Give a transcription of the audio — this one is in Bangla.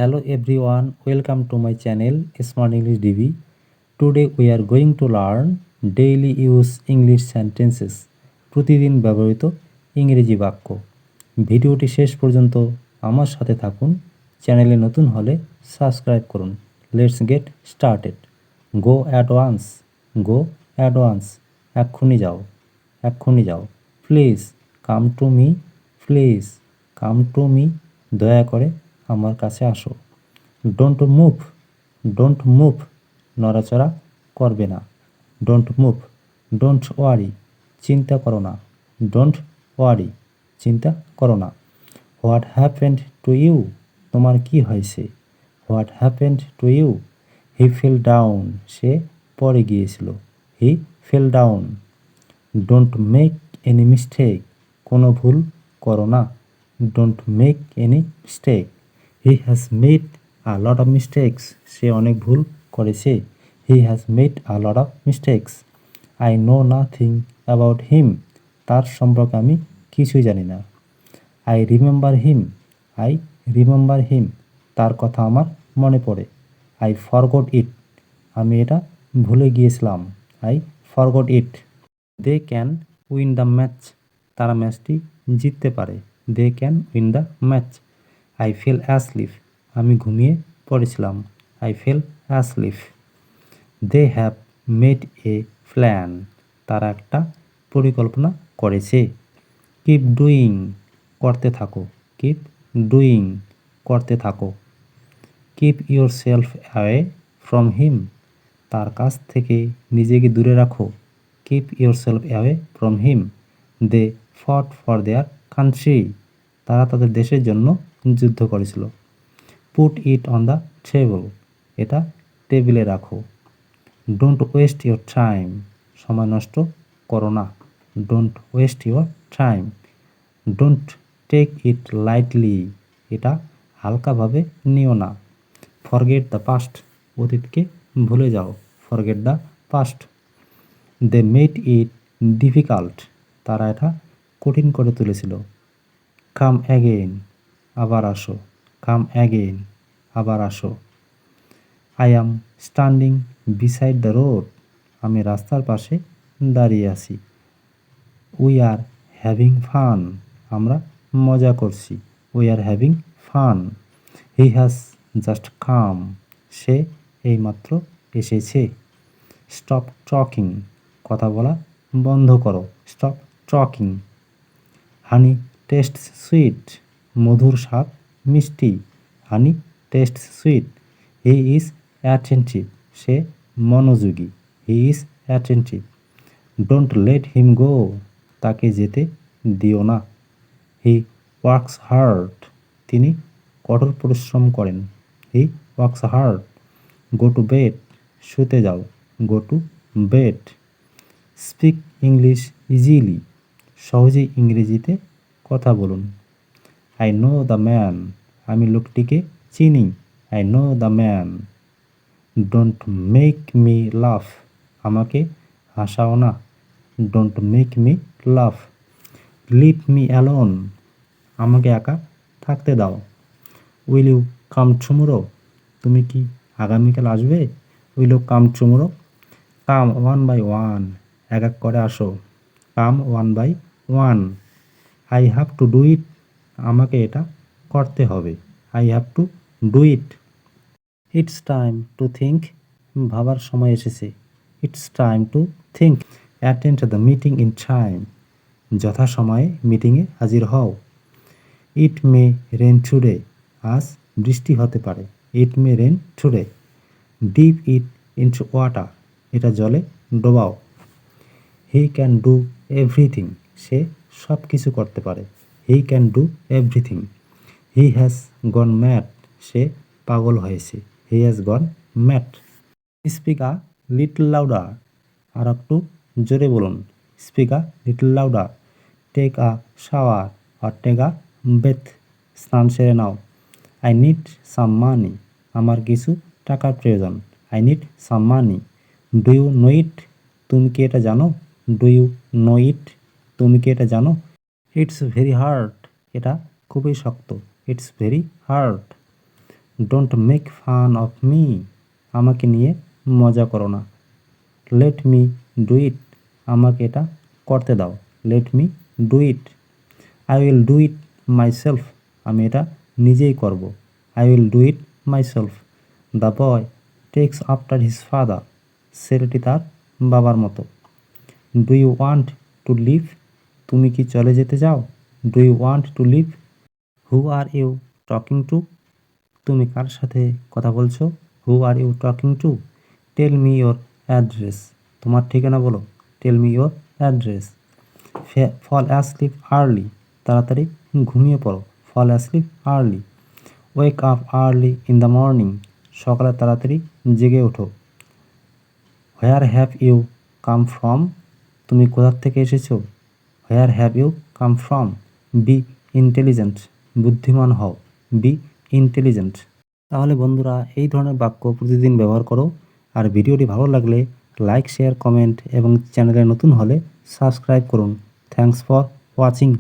Hello everyone, welcome to my channel Smart English DB. Today we are going to learn daily use English sentences. প্রতিদিন ব্যবহৃত ইংরেজি বাক্য। ভিডিওটি শেষ পর্যন্ত আমার সাথে থাকুন। চ্যানেলে নতুন হলে সাবস্ক্রাইব করুন। Let's get started. Go at once, go at once, এক্ষুনি যাও, এক্ষুনি যাও। Please come to me, please come to me, দয়া করে আমার কাছে আসো। ডোন্ট মুভ, ডোন্ট মুভ, নড়াচড়া করবে না। ডোন্ট মুভ, ডোন্ট ওয়ারি, চিন্তা করো না। ডোন্ট ওয়ারি, চিন্তা করো না। হোয়াট হ্যাপেন্ড টু ইউ, তোমার কি হয়েছে? What happened to you, he fell down, সে পড়ে গিয়েছিল। He fell down. Don't make any mistake, কোনো ভুল করো না। Don't make any mistake. He has made a lot of mistakes, সে অনেক ভুল করেছে। He has made a lot of mistakes. I know nothing about him, তার সম্পর্কে আমি কিছুই জানি না। I remember him, I remember him, তার কথা আমার মনে পড়ে। আই ফরগট ইট, আমি এটা ভুলে গিয়েছিলাম। I forgot it. They can win the match, তারা ম্যাচটি জিততে পারে। They can win the match. I fell asleep, আমি ঘুমিয়ে পড়েছিলাম। I fell asleep. They have made a plan, তারা একটা পরিকল্পনা করেছে। কিপ ডুইং, করতে থাকো। কিপ ডুইং, করতে থাকো। Keep yourself away from him, তার কাছ থেকে নিজেকে দূরে রাখো। Keep yourself away from him. They fought for their country, তারা তাদের দেশের জন্য যুদ্ধ করেছিল। Put it on the table, এটা টেবিলে রাখো। ডোন্ট ওয়েস্ট ইউর টাইম, সময় নষ্ট করো না। Don't waste your time. Don't take it lightly, এটা হালকাভাবে নিও না। ফরগেট দ্য পাস্ট, অতীতকে ভুলে যাও। Forget the past. They made it difficult, তারা এটা কঠিন করে তুলেছিল। কাম অ্যাগেইন, আবার আসো। কাম অ্যাগেইন, আবার আসো। I am standing beside the road, আমি রাস্তার পাশে দাঁড়িয়ে আছি। উই আর হ্যাভিং ফান, আমরা মজা করছি। We are having fun. He has just come, সে এইমাত্র এসেছে। স্টপ টকিং, কথা বলা বন্ধ করো। Stop talking. Honey taste sweet, মধুর স্বাদ মিষ্টি। Honey taste sweet. He is attentive, সে মনোযোগী। He is attentive. Don't let him go, তাকে যেতে দিও না। হি ওয়ার্কস হার্ড, তিনি কঠোর পরিশ্রম করেন। He works hard. Go to bed, শুতে যাও। Go to bed. Speak English easily, সহজেই ইংরেজিতে কথা বলুন। আই নো দ্য ম্যান, আমি লোকটিকে চিনি। I know the man. Don't make me লাফ, আমাকে হাসাও না। ডোন্ট মেক মি লাফ। লিভ মি অ্যালোন, আমাকে একা থাকতে দাও। উইল ইউ কাম টুমোরো, তুমি কি আগামীকাল আসবে? Will you come tomorrow. Come one by one, এক এক করে আসো। Come one by one. I have to do it, আমাকে এটা করতে হবে। I have to do it. It's time to think, ভাবার সময় এসেছে। It's time to think. Attend the meeting in time, যথাসময়ে মিটিংয়ে হাজির হও। ইট মে রেন টুডে, আজ বৃষ্টি হতে পারে। It may rain today. Dip it into water, এটা জলে ডোবাও। হি ক্যান ডু এভরিথিং, সে সব কিছু করতে পারে। He can do everything. He has gone mad, সে পাগল হয়েছে। He has gone mad. Speak a little louder, আর একটু জোরে বলুন। Speak a little louder. Take a shower or take a bath, স্নান সেরে নাও। আই নিড সাম মানি, আমার কিছু টাকার প্রয়োজন। I need some money. Do you know it, তুমি কি এটা জানো? ডু ইউ নো ইট, তুমি কি এটা জানো? ইটস ভেরি হার্ড, এটা খুবই শক্ত। It's very hard. Don't make fun of me, আমাকে নিয়ে মজা করো না। লেট মি ডু ইট, আমাকে এটা করতে দাও। Let me do it. I will do it myself, আমি এটা নিজেই করব। I will do it myself. The boy takes after his father, ছেলেটি তার বাবার মতো। Do you want to leave, তুমি কি চলে যেতে চাও? Do you want to leave? Who are you talking to, তুমি কার সাথে কথা বলছো? Who are you talking to? Tell me your address, তোমার ঠিকানা বলো। টেল me your address. Fall asleep early, তাড়াতাড়ি ঘুমিয়ে পড়ো। Fall asleep early. Wake up early in the morning, সকালে তাড়াতাড়ি জেগে ওঠো। Where have you come from, তুমি কোথা থেকে এসেছো? Where have you come from? Be intelligent, বুদ্ধিমান হও। Be intelligent. তাহলে বন্ধুরা এই ধরনের বাক্য প্রতিদিন ব্যবহার করো। আর ভিডিওটি ভালো লাগলে লাইক, শেয়ার, কমেন্ট এবং চ্যানেলে নতুন হলে সাবস্ক্রাইব করুন। Thanks for watching.